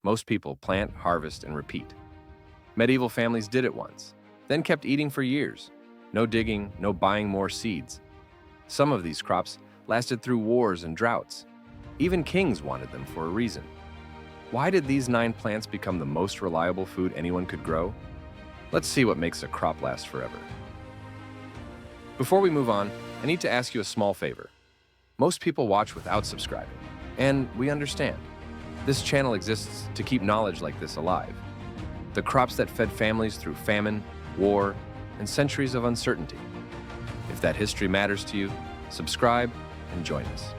Most people plant, harvest, and repeat. Medieval families did it once, then kept eating for years. No digging, no buying more seeds. Some of these crops lasted through wars and droughts. Even kings wanted them for a reason. Why did these 9 plants become the most reliable food anyone could grow? Let's see what makes a crop last forever. Before we move on, I need to ask you a small favor. Most people watch without subscribing, and we understand. This channel exists to keep knowledge like this alive. The crops that fed families through famine, war, and centuries of uncertainty. If that history matters to you, subscribe and join us.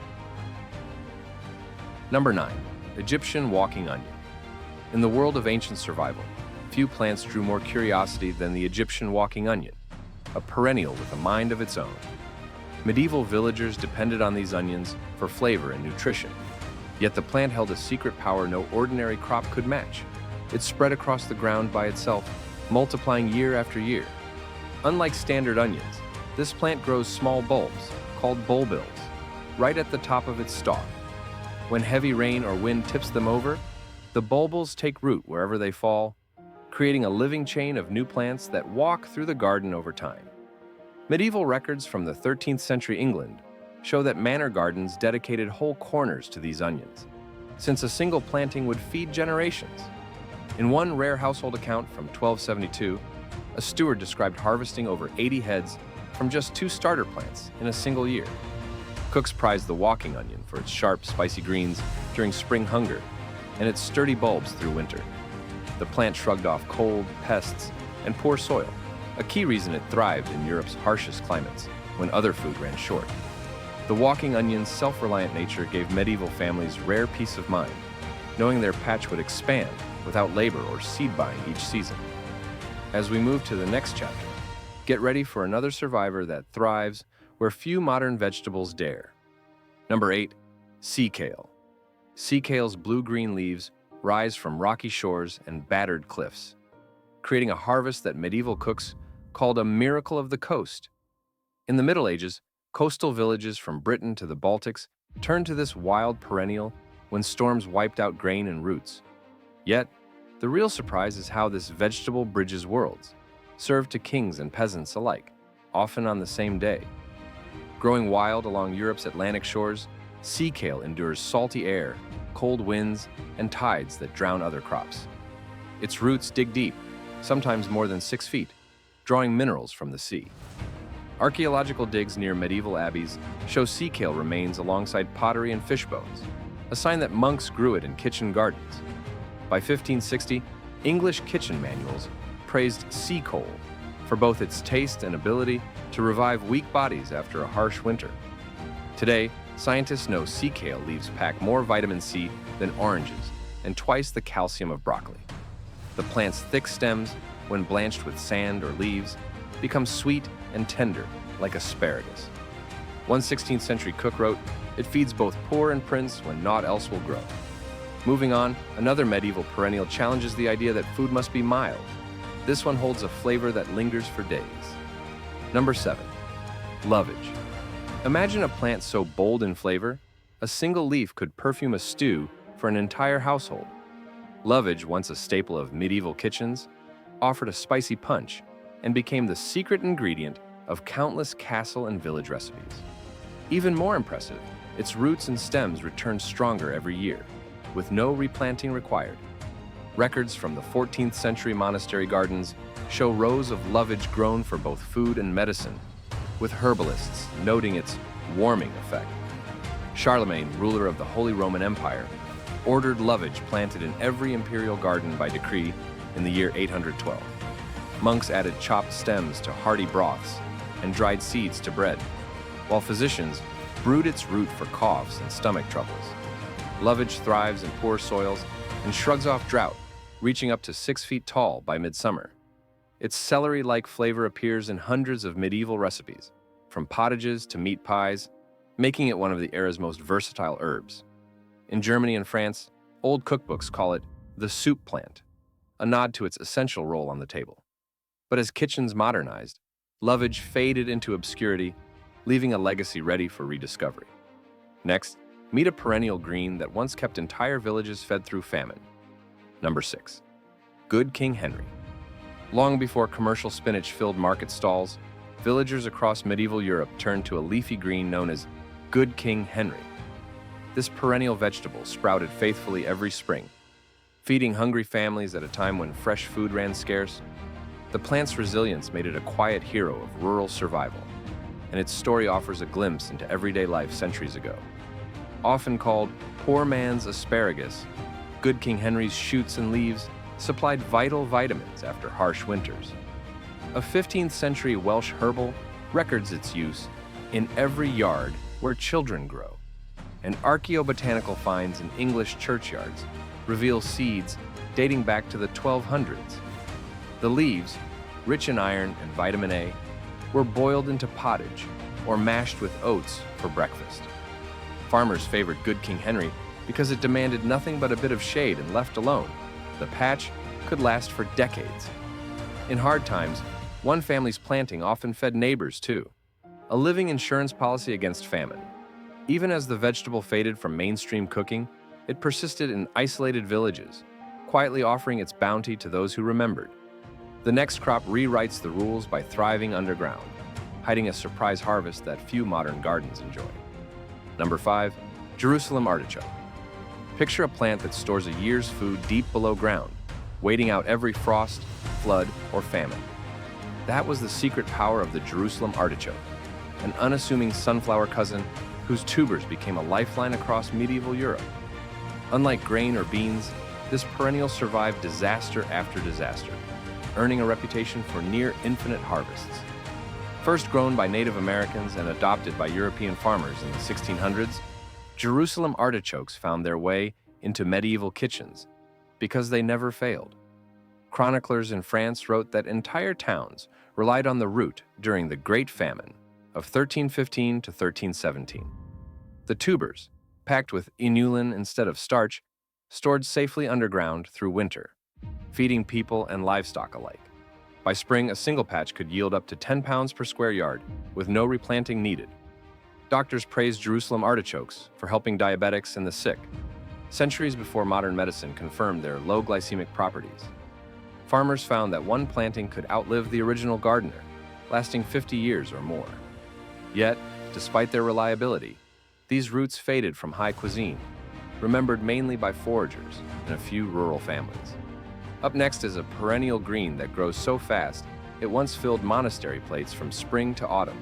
Number 9. Egyptian walking onion. In the world of ancient survival, few plants drew more curiosity than the Egyptian walking onion, a perennial with a mind of its own. Medieval villagers depended on these onions for flavor and nutrition, yet the plant held a secret power no ordinary crop could match. It spread across the ground by itself, multiplying year after year. Unlike standard onions, this plant grows small bulbs, called bulbils, right at the top of its stalk. When heavy rain or wind tips them over, the bulbils take root wherever they fall, creating a living chain of new plants that walk through the garden over time. Medieval records from the 13th century England show that manor gardens dedicated whole corners to these onions, since a single planting would feed generations. In one rare household account from 1272, a steward described harvesting over 80 heads from just 2 starter plants in a single year. Cooks prized the walking onion for its sharp, spicy greens during spring hunger and its sturdy bulbs through winter. The plant shrugged off cold, pests, and poor soil, a key reason it thrived in Europe's harshest climates when other food ran short. The walking onion's self-reliant nature gave medieval families rare peace of mind, knowing their patch would expand without labor or seed buying each season. As we move to the next chapter, get ready for another survivor that thrives where few modern vegetables dare. Number 8. Sea kale. Sea kale's blue-green leaves rise from rocky shores and battered cliffs, creating a harvest that medieval cooks called a miracle of the coast. In the Middle Ages, coastal villages from Britain to the Baltics turned to this wild perennial when storms wiped out grain and roots. Yet, the real surprise is how this vegetable bridges worlds, served to kings and peasants alike, often on the same day. Growing wild along Europe's Atlantic shores, sea kale endures salty air, cold winds, and tides that drown other crops. Its roots dig deep, sometimes more than 6 feet, drawing minerals from the sea. Archaeological digs near medieval abbeys show sea kale remains alongside pottery and fish bones, a sign that monks grew it in kitchen gardens. By 1560, English kitchen manuals praised sea coal for both its taste and ability to revive weak bodies after a harsh winter. Today, scientists know sea kale leaves pack more vitamin C than oranges and twice the calcium of broccoli. The plant's thick stems, when blanched with sand or leaves, become sweet and tender like asparagus. One 16th century cook wrote, "It feeds both poor and prince when naught else will grow." Moving on, another medieval perennial challenges the idea that food must be mild. This one holds a flavor that lingers for days. Number 7. Lovage. Imagine a plant so bold in flavor, a single leaf could perfume a stew for an entire household. Lovage, once a staple of medieval kitchens, offered a spicy punch and became the secret ingredient of countless castle and village recipes. Even more impressive, its roots and stems return stronger every year, with no replanting required. Records from the 14th century monastery gardens show rows of lovage grown for both food and medicine, with herbalists noting its warming effect. Charlemagne, ruler of the Holy Roman Empire, ordered lovage planted in every imperial garden by decree in the year 812. Monks added chopped stems to hearty broths and dried seeds to bread, while physicians brewed its root for coughs and stomach troubles. Lovage thrives in poor soils and shrugs off drought, reaching up to 6 feet tall by midsummer. Its celery-like flavor appears in hundreds of medieval recipes, from pottages to meat pies, making it one of the era's most versatile herbs. In Germany and France, old cookbooks call it the soup plant, a nod to its essential role on the table. But as kitchens modernized, lovage faded into obscurity, leaving a legacy ready for rediscovery. Next, meet a perennial green that once kept entire villages fed through famine. Number 6. Good King Henry. Long before commercial spinach filled market stalls, villagers across medieval Europe turned to a leafy green known as Good King Henry. This perennial vegetable sprouted faithfully every spring, feeding hungry families at a time when fresh food ran scarce. The plant's resilience made it a quiet hero of rural survival, and its story offers a glimpse into everyday life centuries ago. Often called poor man's asparagus, Good King Henry's shoots and leaves supplied vital vitamins after harsh winters. A 15th century Welsh herbal records its use in every yard where children grow, and archaeobotanical finds in English churchyards reveal seeds dating back to the 1200s. The leaves, rich in iron and vitamin A, were boiled into pottage or mashed with oats for breakfast. Farmers favored Good King Henry because it demanded nothing but a bit of shade, and left alone, the patch could last for decades. In hard times, one family's planting often fed neighbors too, a living insurance policy against famine. Even as the vegetable faded from mainstream cooking, it persisted in isolated villages, quietly offering its bounty to those who remembered. The next crop rewrites the rules by thriving underground, hiding a surprise harvest that few modern gardens enjoy. Number 5. Jerusalem artichoke. Picture a plant that stores a year's food deep below ground, waiting out every frost, flood, or famine. That was the secret power of the Jerusalem artichoke, an unassuming sunflower cousin whose tubers became a lifeline across medieval Europe. Unlike grain or beans, this perennial survived disaster after disaster, earning a reputation for near infinite harvests. First grown by Native Americans and adopted by European farmers in the 1600s, Jerusalem artichokes found their way into medieval kitchens because they never failed. Chroniclers in France wrote that entire towns relied on the root during the Great Famine of 1315 to 1317. The tubers, packed with inulin instead of starch, stored safely underground through winter, feeding people and livestock alike. By spring, a single patch could yield up to 10 pounds per square yard, with no replanting needed. Doctors praised Jerusalem artichokes for helping diabetics and the sick, centuries before modern medicine confirmed their low glycemic properties. Farmers found that one planting could outlive the original gardener, lasting 50 years or more. Yet, despite their reliability, these roots faded from high cuisine, remembered mainly by foragers and a few rural families. Up next is a perennial green that grows so fast it once filled monastery plates from spring to autumn.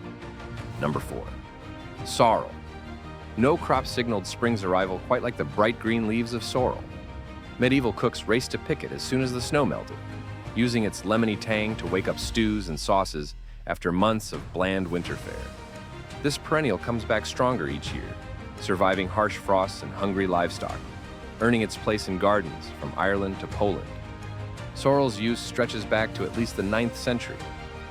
Number 4. Sorrel. No crop signaled spring's arrival quite like the bright green leaves of sorrel. Medieval cooks raced to pick it as soon as the snow melted, using its lemony tang to wake up stews and sauces after months of bland winter fare. This perennial comes back stronger each year, surviving harsh frosts and hungry livestock, earning its place in gardens from Ireland to Poland. Sorrel's use stretches back to at least the 9th century,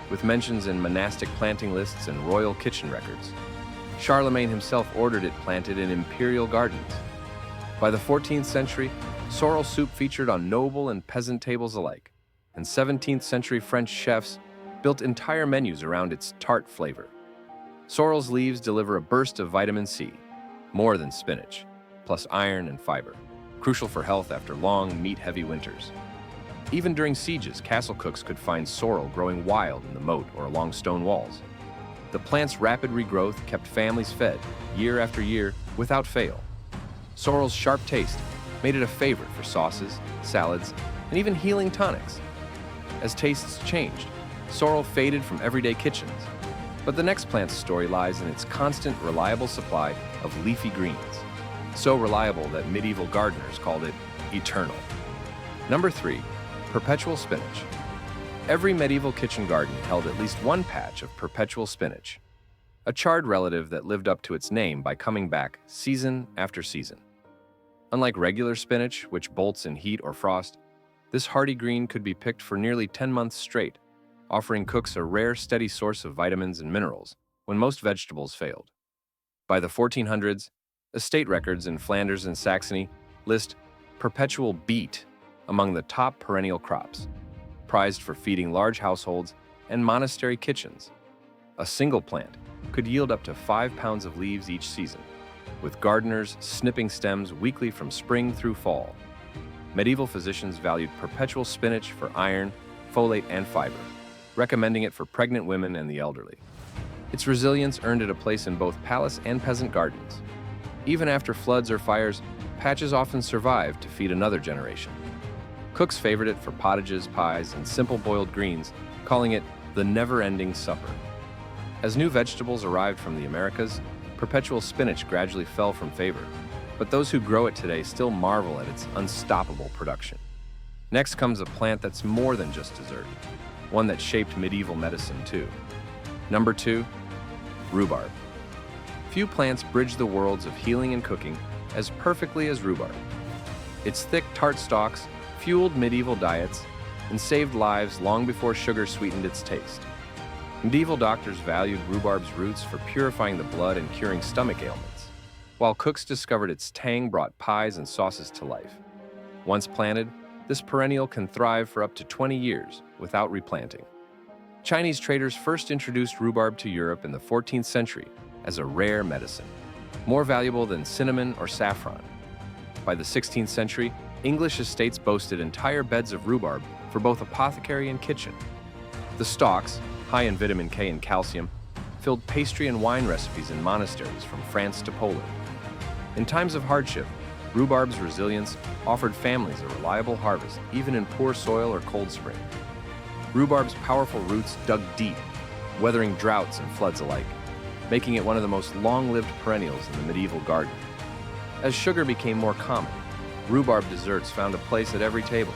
with mentions in monastic planting lists and royal kitchen records. Charlemagne himself ordered it planted in imperial gardens. By the 14th century, sorrel soup featured on noble and peasant tables alike, and 17th century French chefs built entire menus around its tart flavor. Sorrel's leaves deliver a burst of vitamin C, more than spinach, plus iron and fiber, crucial for health after long, meat-heavy winters. Even during sieges, castle cooks could find sorrel growing wild in the moat or along stone walls. The plant's rapid regrowth kept families fed, year after year, without fail. Sorrel's sharp taste made it a favorite for sauces, salads, and even healing tonics. As tastes changed, sorrel faded from everyday kitchens. But the next plant's story lies in its constant, reliable supply of leafy greens, so reliable that medieval gardeners called it eternal. Number 3. Perpetual spinach. Every medieval kitchen garden held at least one patch of perpetual spinach, a charred relative that lived up to its name by coming back season after season. Unlike regular spinach, which bolts in heat or frost, this hardy green could be picked for nearly 10 months straight, offering cooks a rare, steady source of vitamins and minerals when most vegetables failed. By the 1400s, estate records in Flanders and Saxony list perpetual beet among the top perennial crops, prized for feeding large households and monastery kitchens. A single plant could yield up to 5 pounds of leaves each season, with gardeners snipping stems weekly from spring through fall. medieval physicians valued perpetual spinach for iron, folate, and fiber, recommending it for pregnant women and the elderly. Its resilience earned it a place in both palace and peasant gardens. Even after floods or fires, patches often survived to feed another generation. Cooks favored it for pottages, pies, and simple boiled greens, calling it the never-ending supper. As new vegetables arrived from the Americas, perpetual spinach gradually fell from favor, but those who grow it today still marvel at its unstoppable production. Next comes a plant that's more than just dessert, one that shaped medieval medicine too. Number 2, rhubarb. Few plants bridge the worlds of healing and cooking as perfectly as rhubarb. Its thick, tart stalks fueled medieval diets and saved lives long before sugar sweetened its taste. Medieval doctors valued rhubarb's roots for purifying the blood and curing stomach ailments, while cooks discovered its tang brought pies and sauces to life. Once planted, this perennial can thrive for up to 20 years without replanting. Chinese traders first introduced rhubarb to Europe in the 14th century as a rare medicine, more valuable than cinnamon or saffron. By the 16th century, English estates boasted entire beds of rhubarb for both apothecary and kitchen. The stalks, high in vitamin K and calcium, filled pastry and wine recipes in monasteries from France to Poland. In times of hardship, rhubarb's resilience offered families a reliable harvest even in poor soil or cold spring. Rhubarb's powerful roots dug deep, weathering droughts and floods alike, making it one of the most long-lived perennials in the medieval garden. As sugar became more common, rhubarb desserts found a place at every table.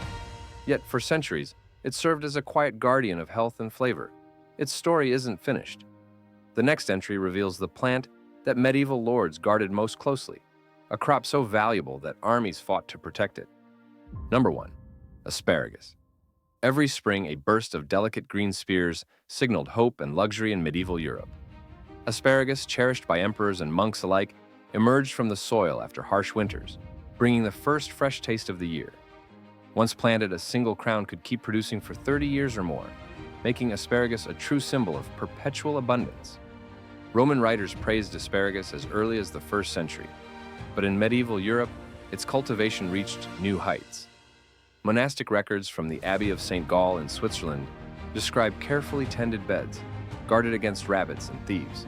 Yet for centuries, it served as a quiet guardian of health and flavor. Its story isn't finished. The next entry reveals the plant that medieval lords guarded most closely, a crop so valuable that armies fought to protect it. Number 1, asparagus. Every spring, a burst of delicate green spears signaled hope and luxury in medieval Europe. Asparagus, cherished by emperors and monks alike, emerged from the soil after harsh winters, bringing the first fresh taste of the year. Once planted, a single crown could keep producing for 30 years or more, making asparagus a true symbol of perpetual abundance. Roman writers praised asparagus as early as the 1st century, but in medieval Europe, its cultivation reached new heights. Monastic records from the Abbey of St. Gall in Switzerland describe carefully tended beds, guarded against rabbits and thieves.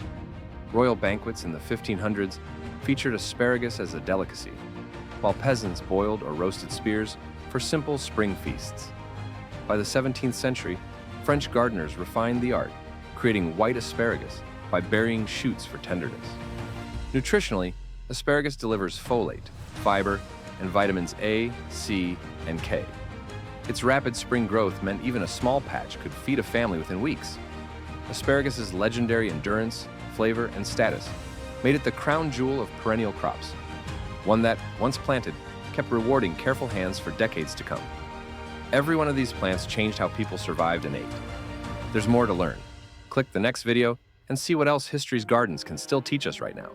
Royal banquets in the 1500s featured asparagus as a delicacy, while peasants boiled or roasted spears for simple spring feasts. By the 17th century, French gardeners refined the art, creating white asparagus by burying shoots for tenderness. Nutritionally, asparagus delivers folate, fiber, and vitamins A, C, and K. Its rapid spring growth meant even a small patch could feed a family within weeks. Asparagus' legendary endurance, flavor, and status made it the crown jewel of perennial crops, one that, once planted, kept rewarding careful hands for decades to come. Every one of these plants changed how people survived and ate. There's more to learn. Click the next video and see what else history's gardens can still teach us right now.